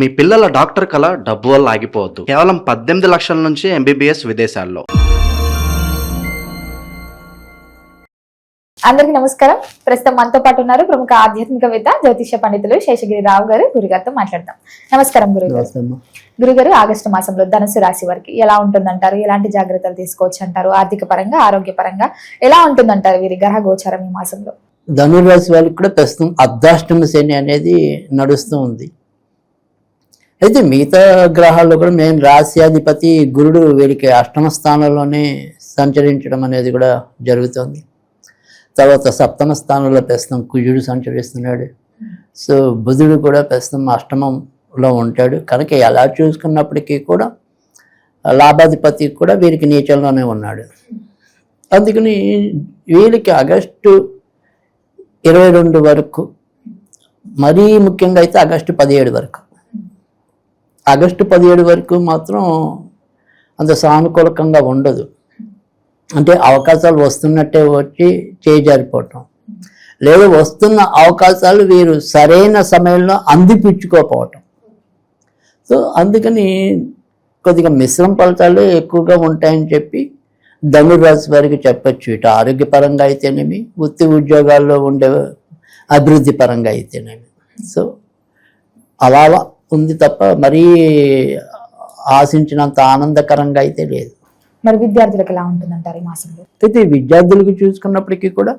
మీ పిల్లల డాక్టర్ కళ డబ్బు వల్ల ఆగిపోవద్దు. కేవలం 18 లక్షల నుంచి ఎంబీబీఎస్ విదేశాల్లో. అందరికి నమస్కారం. ప్రస్తుతం మనతో పాటు ఉన్నారు ప్రముఖ ఆధ్యాత్మికవేత్త జ్యోతిష పండితులు శేషగిరి రావు గారు. గురుగారితో మాట్లాడతాం. నమస్కారం గురుగారు. గురుగారు, ఆగస్టు మాసంలో ధనుసు రాశి వారికి ఎలా ఉంటుందంటారు? ఎలాంటి జాగ్రత్తలు తీసుకోవచ్చు అంటారు? ఆర్థిక పరంగా, ఆరోగ్య పరంగా ఎలా ఉంటుందంటారు వీరి గ్రహ గోచారం ఈ మాసంలో? ధనుర్రాశి వాళ్ళకి కూడా ప్రస్తుతం అర్ధాష్టమ శని అనేది నడుస్తూ ఉంది. అయితే మిగతా గ్రహాల్లో కూడా మేము రాశ్యాధిపతి గురుడు వీరికి అష్టమ స్థానంలోనే సంచరించడం అనేది కూడా జరుగుతుంది. తర్వాత సప్తమ స్థానంలో ప్రస్తుతం కుజుడు సంచరిస్తున్నాడు. సో బుధుడు కూడా ప్రస్తుతం అష్టమంలో ఉంటాడు. కనుక ఎలా చూసుకున్నప్పటికీ కూడా లాభాధిపతి కూడా వీరికి నీచంలోనే ఉన్నాడు. అందుకని వీరికి ఆగస్టు 22 వరకు, మరీ ముఖ్యంగా అయితే ఆగస్టు 17 వరకు, ఆగస్టు 17 వరకు మాత్రం అంత సానుకూలకంగా ఉండదు. అంటే అవకాశాలు వస్తున్నట్టే వచ్చి చేజారిపోవటం, లేదా వస్తున్న అవకాశాలు వీరు సరైన సమయంలో అందిపుచ్చుకోకపోవటం. సో అందుకని కొద్దిగా మిశ్రమ ఫలితాలు ఎక్కువగా ఉంటాయని చెప్పి ధనుర్రాశి వారికి చెప్పచ్చు. ఇటు ఆరోగ్యపరంగా అయితేనేమి, వృత్తి ఉద్యోగాల్లో ఉండే అభివృద్ధి పరంగా అయితేనేమి. సో అలా ఉంది తప్ప మరీ ఆశించినంత ఆనందకరంగా అయితే లేదు. మరి విద్యార్థులకు ఎలా ఉంటుందంటారు ఈ మాసంలో? అయితే విద్యార్థులకు చూసుకున్నప్పటికీ కూడా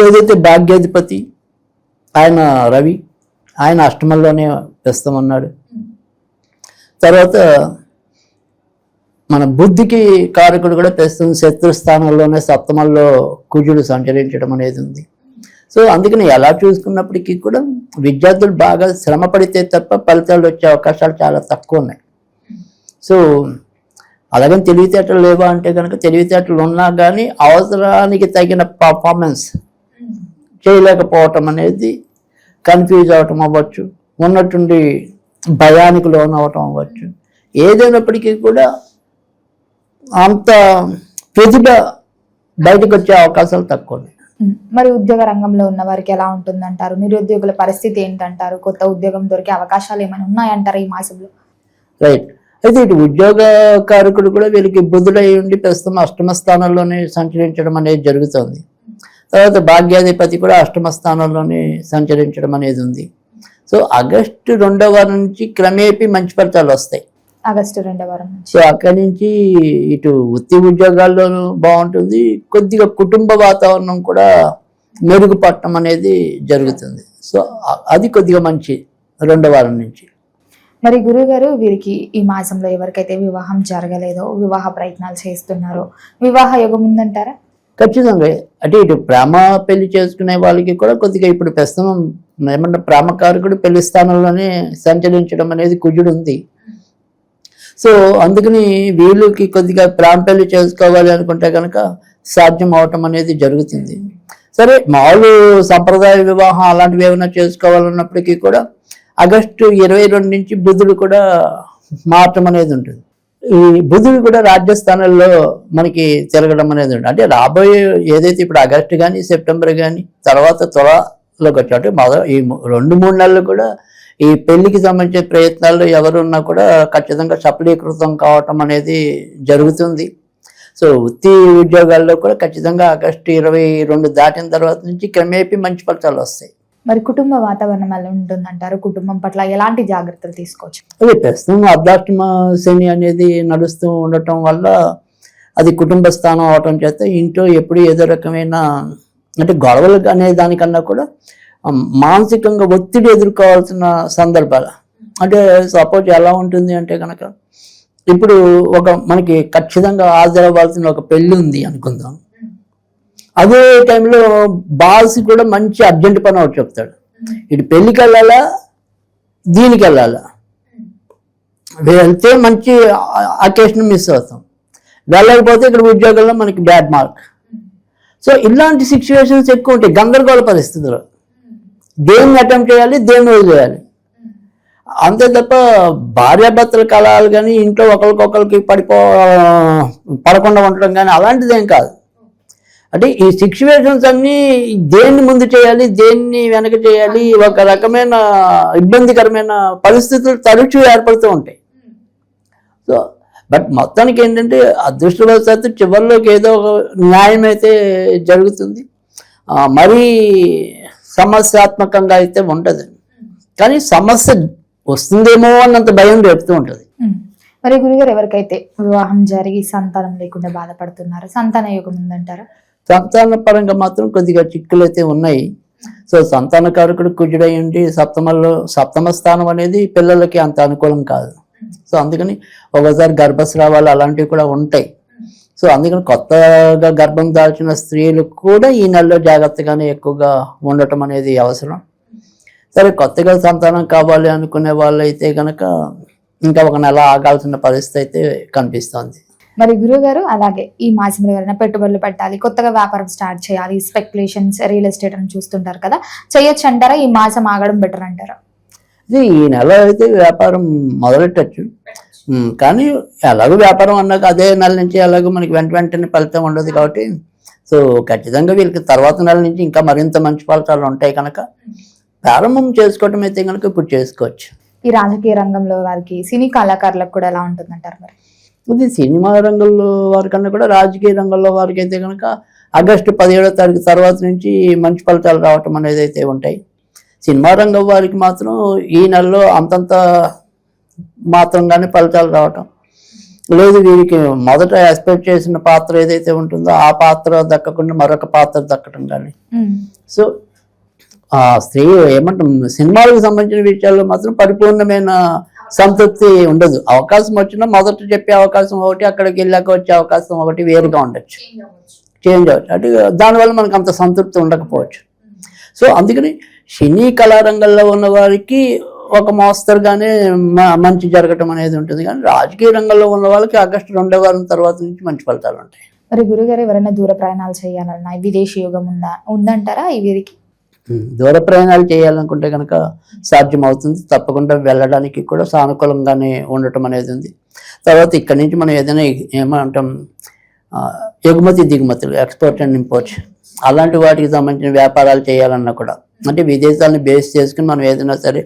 ఏదైతే భాగ్యాధిపతి ఆయన రవి, ఆయన అష్టమంలోనే ప్రస్తుతం ఉన్నాడు. తర్వాత మన బుద్ధికి కారకుడు కూడా ప్రస్తుతం శత్రుస్థానంలోనే సప్తమంలో కుజుడు సంచరించడం అనేది ఉంది. సో అందుకని ఎలా చూసుకున్నప్పటికీ కూడా విద్యార్థులు బాగా శ్రమ పడితే తప్ప ఫలితాలు వచ్చే అవకాశాలు చాలా తక్కువ ఉన్నాయి. సో అలాగని తెలివితేటలు లేవా అంటే కనుక తెలివితేటలు ఉన్నా కానీ అవసరానికి తగిన పర్ఫార్మెన్స్ చేయలేకపోవటం అనేది, కన్ఫ్యూజ్ అవటం అవ్వచ్చు, ఉన్నట్టుండి భయానికి లోన్ అవటం అవ్వచ్చు. ఏదైనప్పటికీ కూడా అంత ప్రతిభ బయటకు వచ్చే అవకాశాలు తక్కువ ఉన్నాయి. మరి ఉద్యోగ రంగంలో ఉన్న వారికి ఎలా ఉంటుందంటారు? నిరుద్యోగుల పరిస్థితి ఏంటంటారు? కొత్త ఉద్యోగం దొరికే అవకాశాలు ఏమైనా ఉన్నాయంటారా ఈ మాసంలో? రైట్. అయితే ఇటు ఉద్యోగకారకుడు కూడా వీళ్ళకి బుధుడై ఉండి ప్రస్తుతం అష్టమ స్థానంలోనే సంచరించడం అనేది జరుగుతుంది. తర్వాత భాగ్యాధిపతి కూడా అష్టమ స్థానంలోనే సంచరించడం అనేది ఉంది. సో ఆగస్టు 2వ వారం నుంచి క్రమేపీ మంచి ఫలితాలు వస్తాయి. ఆగస్టు 2వ వారం నుంచి. సో అక్కడి నుంచి ఇటు వృత్తి ఉద్యోగాల్లోనూ బాగుంటుంది, కొద్దిగా కుటుంబ వాతావరణం కూడా మెరుగుపడటం అనేది జరుగుతుంది. సో అది కొద్దిగా మంచి 2వ వారం నుంచి. మరి గురువు గారు, వీరికి ఈ మాసంలో ఎవరికైతే వివాహం జరగలేదో, వివాహ ప్రయత్నాలు చేస్తున్నారో వివాహ యోగం ఉందంటారా? ఖచ్చితంగా. అంటే ఇటు ప్రేమ పెళ్లి చేసుకునే వాళ్ళకి కూడా కొద్దిగా ఇప్పుడు ప్రస్తుతం ఏమన్నా ప్రేమకారకుడు పెళ్లి స్థానంలోనే సంచరించడం అనేది కుజుడు ఉంది. సో అందుకని వీళ్ళకి కొద్దిగా ప్రేమ పెళ్లి చేసుకోవాలి అనుకుంటే కనుక సాధ్యం అవటం అనేది జరుగుతుంది. సరే, మామూలు సంప్రదాయ వివాహం అలాంటివి ఏమైనా చేసుకోవాలన్నప్పటికీ కూడా ఆగస్టు 22 నుంచి బుధుడు కూడా మారటం అనేది ఉంటుంది. ఈ బుధుడు కూడా రాజ్యస్థానంలో మనకి తిరగడం అనేది ఉంటుంది. అంటే రాబోయే ఏదైతే ఇప్పుడు ఆగస్టు కానీ సెప్టెంబర్ కానీ తర్వాత తులాలోకి వచ్చాడు ఈ 2-3 నెలలు కూడా ఈ పెళ్లికి సంబంధించిన ప్రయత్నాల్లో ఎవరున్నా కూడా ఖచ్చితంగా సఫలీకృతం కావటం అనేది జరుగుతుంది. సో వృత్తి ఉద్యోగాల్లో కూడా ఖచ్చితంగా ఆగస్టు 22 దాటిన తర్వాత నుంచి క్రమేపీ మంచి ఫలితాలు వస్తాయి. మరి కుటుంబ వాతావరణం ఎలా ఉంటుందంటారు? కుటుంబం పట్ల ఎలాంటి జాగ్రత్తలు తీసుకోవచ్చు? అదే ప్రస్తుతం అర్ధాష్టమ శని అనేది నడుస్తూ ఉండటం వల్ల అది కుటుంబ స్థానం అవటం చేత ఇంట్లో ఎప్పుడు ఏదో రకమైన అంటే గొడవలు అనే దానికన్నా కూడా మానసికంగా ఒత్తిడి ఎదుర్కోవాల్సిన సందర్భాలు. అంటే సపోజ్ ఎలా ఉంటుంది అంటే కనుక ఇప్పుడు మనకి ఖచ్చితంగా హాజరవ్వాల్సిన ఒక పెళ్ళి ఉంది అనుకుందాం. అదే టైంలో బాస్ కూడా మంచి అర్జెంట్ పని ఒకటి చెప్తాడు. ఇటు పెళ్ళికి వెళ్ళాలా, దీనికి వెళ్ళాలా, వెళ్తే మంచి అకేషన్ మిస్ అవుతాం, వెళ్ళకపోతే ఇక్కడ ఉద్యోగంలో మనకి బ్యాడ్ మార్క్. సో ఇలాంటి సిచ్యువేషన్స్ ఎక్కువ ఉంటాయి. గందరగోళ పరిస్థితులు, దేన్ని అటెంప్ట్ చేయాలి, దేన్ని వదిలేయాలి, అంతే తప్ప భార్యాభర్తల కలహాలు కానీ ఇంట్లో ఒకరికొకరికి పడకుండా ఉండడం కానీ అలాంటిది ఏం కాదు. అంటే ఈ సిచ్యువేషన్స్ అన్నీ దేన్ని ముందు చేయాలి, దేన్ని వెనక చేయాలి, ఒక రకమైన ఇబ్బందికరమైన పరిస్థితులు తరచూ ఏర్పడుతూ ఉంటాయి. సో బట్ మొత్తానికి ఏంటంటే అదృష్టవశాత్తు చివరిలోకి ఏదో ఒక న్యాయం అయితే జరుగుతుంది. మరీ సమస్యాత్మకంగా అయితే ఉండదు, కానీ సమస్య వస్తుందేమో అన్నంత భయం రేపుతూ ఉంటుంది. మరి గురుగారు ఎవరికైతే వివాహం జరిగి సంతానం లేకుండా బాధపడుతున్నారో సంతాన యోగం ఉందంటారా? సంతాన పరంగా మాత్రం కొద్దిగా చిక్కులు అయితే ఉన్నాయి. సో సంతానకారకుడు కుజుడై ఉండి సప్తమ స్థానం అనేది పిల్లలకి అంత అనుకూలం కాదు. సో అందుకని ఒకసారి గర్భస్రావాలు అలాంటివి కూడా ఉంటాయి. సో అందుకని కొత్తగా గర్భం దాల్చిన స్త్రీలు కూడా ఈ నెలలో జాగ్రత్తగానే ఎక్కువగా ఉండటం అనేది అవసరం. సరే, కొత్తగా సంతానం కావాలి అనుకునే వాళ్ళు అయితే కనుక ఇంకా ఒక నెల ఆగాల్సిన పరిస్థితి అయితే కనిపిస్తోంది. మరి గురువు గారు అలాగే ఈ మాసంలో ఎవరైనా పెట్టుబడులు పెట్టాలి, కొత్తగా వ్యాపారం స్టార్ట్ చేయాలి, స్పెక్యులేషన్స్ రియల్ ఎస్టేట్ అని చూస్తుంటారు కదా, చేయొచ్చు అంటారా? ఈ మాసం ఆగడం బెటర్ అంటారా? ఈ నెల అయితే వ్యాపారం మొదలెట్టచ్చు, కానీ ఎలాగో వ్యాపారం అన్నాక అదే నెల నుంచి ఎలాగో మనకి వెంటనే ఫలితం ఉండదు కాబట్టి సో ఖచ్చితంగా వీళ్ళకి తర్వాత నెల నుంచి ఇంకా మరింత మంచి ఫలితాలు ఉంటాయి కనుక ప్రారంభం చేసుకోవటం అయితే కనుక ఇప్పుడు చేసుకోవచ్చు. ఈ రాజకీయ రంగంలో వారికి, సినీ కళాకారులకు కూడా ఎలా ఉంటుందంటారు? మరి ఇది సినిమా రంగంలో వారికన్నా కూడా రాజకీయ రంగంలో వారికి అయితే కనుక ఆగస్టు 17వ తారీఖు తర్వాత నుంచి మంచి ఫలితాలు రావటం అనేది అయితే ఉంటాయి. సినిమా రంగం వారికి మాత్రం ఈ నెలలో అంతంత మాత్రంగానే ఫలితాలు రావటం లేదు. వీరికి మొదట ఎక్స్పెక్ట్ చేసిన పాత్ర ఏదైతే ఉంటుందో ఆ పాత్ర దక్కకుండా మరొక పాత్ర దక్కటం కానీ, సో ఆ స్త్రీ ఏమంటాం సినిమాలకు సంబంధించిన విషయాల్లో మాత్రం పరిపూర్ణమైన సంతృప్తి ఉండదు. అవకాశం వచ్చినా మొదట చెప్పే అవకాశం ఒకటి, అక్కడికి వెళ్ళాక వచ్చే అవకాశం ఒకటి వేరుగా ఉండొచ్చు, చేంజ్ అవ్వచ్చు. అంటే దానివల్ల మనకు అంత సంతృప్తి ఉండకపోవచ్చు. సో అందుకని సినీ కళారంగంలో ఉన్న వారికి ఒక మోస్తరుగానే మంచి జరగటం అనేది ఉంటుంది, కానీ రాజకీయ రంగంలో ఉన్న వాళ్ళకి ఆగస్టు 2వ వారం తర్వాత నుంచి మంచి ఫలితాలు ఉంటాయి. మరి గురుగారు ఎవరైనా దూర ప్రయాణాలు చేయాలన్నా విదేశీ యోగం ఉందంటారా? ఈ వీరికి దూర ప్రయాణాలు చేయాలనుకుంటే కనుక సాధ్యం అవుతుంది, తప్పకుండా వెళ్ళడానికి కూడా సానుకూలంగానే ఉండటం అనేది ఉంది. తర్వాత ఇక్కడి నుంచి మనం ఏదైనా ఏమంటాం ఎగుమతి దిగుమతులు, ఎక్స్పోర్ట్ అండ్ ఇంపోర్ట్, అలాంటి వాటికి సంబంధించిన వ్యాపారాలు చేయాలన్నా కూడా, అంటే విదేశాలను బేస్ చేసుకుని మనం ఏదైనా సరే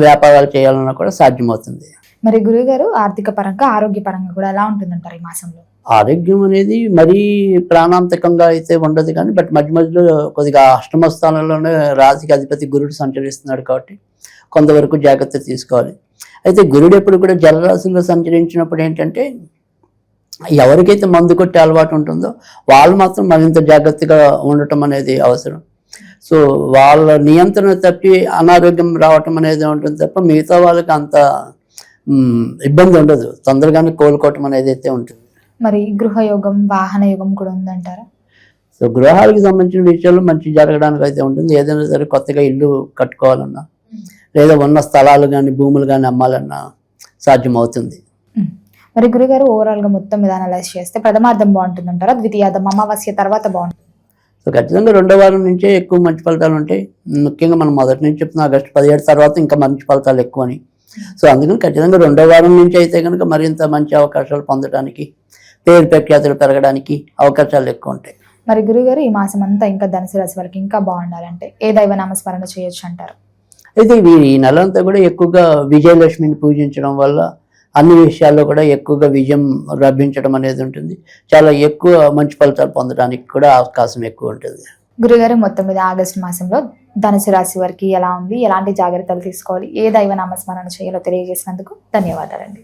వ్యాపారాలు చేయాలన్నా కూడా సాధ్యమవుతుంది. మరి గురుగారు ఆర్థిక పరంగా, ఆరోగ్య పరంగా కూడా ఎలా ఉంటుందంటారు ఈ మాసంలో? ఆరోగ్యం అనేది మరీ ప్రాణాంతకంగా అయితే ఉండదు, కానీ బట్ మధ్య మధ్యలో కొద్దిగా అష్టమ స్థానంలోనే రాశికి అధిపతి గురుడు సంచరిస్తున్నాడు కాబట్టి కొంతవరకు జాగ్రత్త తీసుకోవాలి. అయితే గురుడు ఎప్పుడు కూడా జలరాశిలో సంచరించినప్పుడు ఏంటంటే ఎవరికైతే మందు కొట్టే అలవాటు ఉంటుందో వాళ్ళు మాత్రం మరింత జాగ్రత్తగా ఉండటం అనేది అవసరం. సో వాళ్ళ నియంత్రణ తప్పి అనారోగ్యం రావటం అనేది ఉంటుంది తప్ప మిగతా వాళ్ళకి అంత ఇబ్బంది ఉండదు, తొందరగానే కోలుకోవటం అనేది అయితే ఉంటుంది. మరి గృహయోగం, వాహన యోగం కూడా ఉందంటారా? సో గృహాలకు సంబంధించిన విషయాల్లో మంచి జరగడానికి అయితే ఉంటుంది. ఏదైనా సరే కొత్తగా ఇల్లు కట్టుకోవాలన్నా లేదా ఉన్న స్థలాలు కానీ భూములు కానీ అమ్మాలన్నా సాధ్యమవుతుంది. మరి గురుగారు ఓవరాల్ గా మొత్తం మీద అనలైజ్ చేస్తే ప్రథమార్థం బాగుంటుందంటారా, ద్వితీయార్థం అమావాస్య తర్వాత బాగుంటుంది? సో ఖచ్చితంగా 2వ వారం నుంచే ఎక్కువ మంచి ఫలితాలు ఉంటాయి. ముఖ్యంగా మనం మొదటి నుంచి చెప్తున్న ఆగస్టు 17 తర్వాత ఇంకా మంచి ఫలితాలు ఎక్కువ అని. సో అందుకని ఖచ్చితంగా 2వ వారం నుంచి అయితే కనుక మరింత మంచి అవకాశాలు పొందడానికి, పేరు ప్రఖ్యాతులు పెరగడానికి అవకాశాలు ఎక్కువ ఉంటాయి. మరి గురుగారు ఈ మాసం అంతా ఇంకా ధనుసు రాశి వారికి ఇంకా బాగుండాలంటే ఏ దైవ నామస్మరణ చేయొచ్చు అంటారు? అయితే ఈ నెలంతా కూడా ఎక్కువగా విజయలక్ష్మిని పూజించడం వల్ల అన్ని విషయాల్లో కూడా ఎక్కువగా విజయం లభించడం అనేది ఉంటుంది. చాలా ఎక్కువ మంచి ఫలితాలు పొందడానికి కూడా అవకాశం ఎక్కువ ఉంటుంది. గురుగారు మొత్తం మీద ఆగస్టు మాసంలో ధనుసు రాశి వారికి ఎలా ఉంది, ఎలాంటి జాగ్రత్తలు తీసుకోవాలి, ఏ దైవ నామస్మరణ చేయాలో తెలియజేసినందుకు ధన్యవాదాలండి.